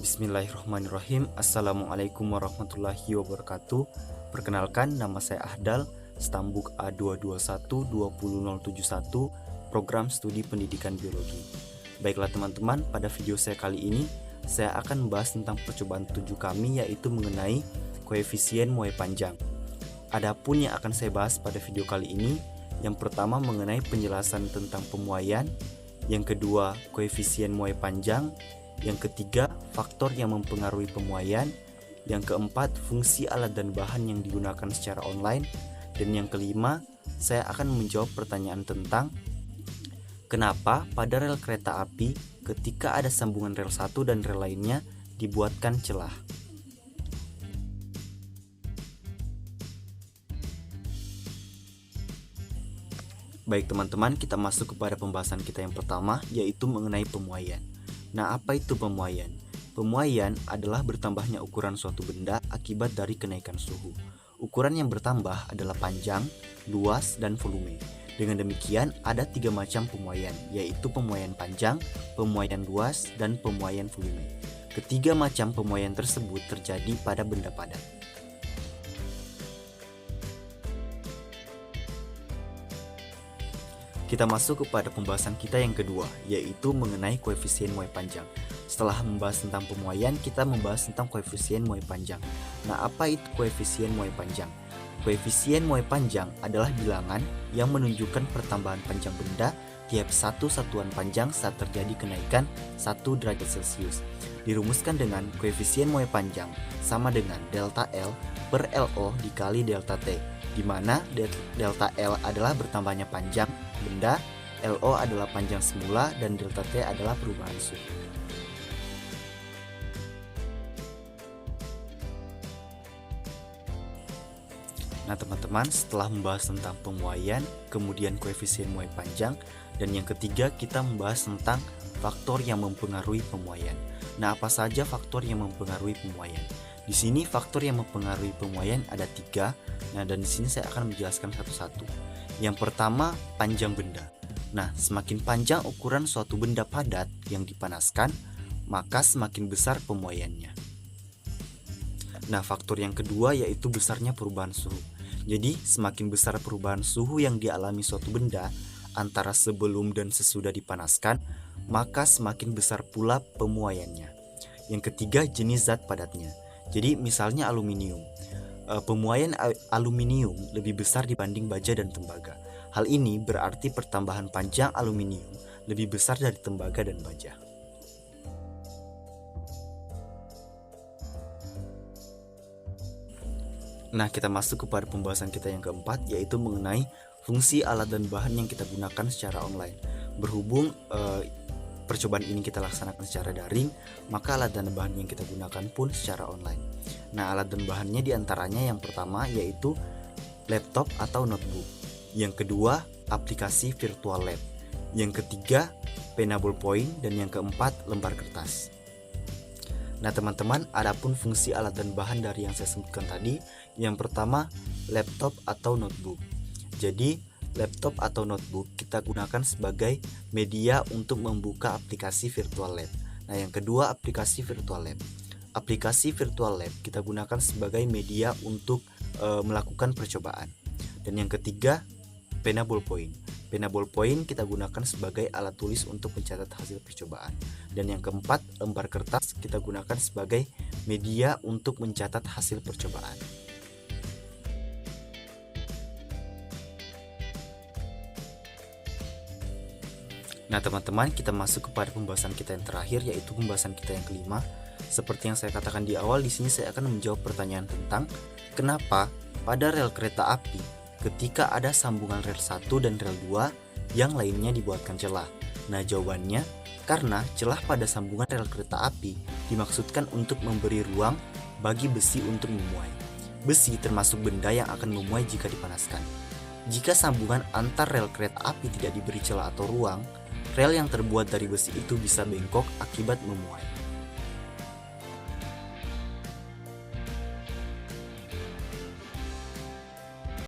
Bismillahirrahmanirrahim. Assalamualaikum warahmatullahi wabarakatuh. Perkenalkan, nama saya Ahdal, Stambuk A221-20071, Program Studi Pendidikan Biologi. Baiklah teman-teman, pada video saya kali ini saya akan membahas tentang percobaan 7 kami, yaitu mengenai koefisien muai panjang. Adapun yang akan saya bahas pada video kali ini, yang pertama mengenai penjelasan tentang pemuaian, yang kedua koefisien muai panjang, yang ketiga faktor yang mempengaruhi pemuaian, yang keempat fungsi alat dan bahan yang digunakan secara online, dan yang kelima saya akan menjawab pertanyaan tentang kenapa pada rel kereta api ketika ada sambungan rel satu dan rel lainnya dibuatkan celah. Baik teman-teman, kita masuk kepada pembahasan kita yang pertama, yaitu mengenai pemuaian. Nah, apa itu pemuaian? Pemuaian adalah bertambahnya ukuran suatu benda akibat dari kenaikan suhu. Ukuran yang bertambah adalah panjang, luas, dan volume. Dengan demikian, ada 3 macam pemuaian, yaitu pemuaian panjang, pemuaian luas, dan pemuaian volume. Ketiga macam pemuaian tersebut terjadi pada benda padat. Kita masuk kepada pembahasan kita yang kedua, yaitu mengenai koefisien muai panjang. Setelah membahas tentang pemuaian, kita membahas tentang koefisien muai panjang. Nah, apa itu koefisien muai panjang? Koefisien muai panjang adalah bilangan yang menunjukkan pertambahan panjang benda tiap satu satuan panjang saat terjadi kenaikan 1 derajat Celcius. Dirumuskan dengan koefisien muai panjang sama dengan delta L per LO dikali delta T, di mana delta L adalah bertambahnya panjang benda, LO adalah panjang semula, dan delta T adalah perubahan suhu. Nah teman-teman, setelah membahas tentang pemuaian, kemudian koefisien muai panjang, dan yang ketiga kita membahas tentang faktor yang mempengaruhi pemuaian. Nah, apa saja faktor yang mempengaruhi pemuaian? Di sini faktor yang mempengaruhi pemuaian ada 3. Nah, dan di sini saya akan menjelaskan satu-satu. Yang pertama, panjang benda. Nah, semakin panjang ukuran suatu benda padat yang dipanaskan, maka semakin besar pemuaiannya. Nah, faktor yang kedua yaitu besarnya perubahan suhu. Jadi, semakin besar perubahan suhu yang dialami suatu benda antara sebelum dan sesudah dipanaskan, maka semakin besar pula pemuaiannya. Yang ketiga, jenis zat padatnya. Jadi, misalnya aluminium. Pemuaian aluminium lebih besar dibanding baja dan tembaga. Hal ini berarti pertambahan panjang aluminium lebih besar dari tembaga dan baja. Nah, kita masuk kepada pembahasan kita yang keempat, yaitu mengenai fungsi alat dan bahan yang kita gunakan secara online. Berhubung percobaan ini kita laksanakan secara daring, maka alat dan bahan yang kita gunakan pun secara online. Nah, alat dan bahannya diantaranya yang pertama yaitu laptop atau notebook. Yang kedua, aplikasi virtual lab. Yang ketiga, pena ballpoint, dan yang keempat, lembar kertas. Nah teman-teman, adapun fungsi alat dan bahan dari yang saya sebutkan tadi, yang pertama laptop atau notebook. Jadi laptop atau notebook kita gunakan sebagai media untuk membuka aplikasi virtual lab. Nah, yang kedua aplikasi virtual lab. Aplikasi virtual lab kita gunakan sebagai media untuk melakukan percobaan. Dan yang ketiga, pena ballpoint. Pena ballpoint kita gunakan sebagai alat tulis untuk mencatat hasil percobaan. Dan yang keempat, lembar kertas kita gunakan sebagai media untuk mencatat hasil percobaan. Nah teman-teman, kita masuk kepada pembahasan kita yang terakhir, yaitu pembahasan kita yang kelima. Seperti yang saya katakan di awal, di sini saya akan menjawab pertanyaan tentang kenapa pada rel kereta api ketika ada sambungan rel 1 dan rel 2 yang lainnya dibuatkan celah. Nah jawabannya, karena celah pada sambungan rel kereta api dimaksudkan untuk memberi ruang bagi besi untuk memuai. Besi termasuk benda yang akan memuai jika dipanaskan. Jika sambungan antar rel kereta api tidak diberi celah atau ruang, rel yang terbuat dari besi itu bisa bengkok akibat memuai.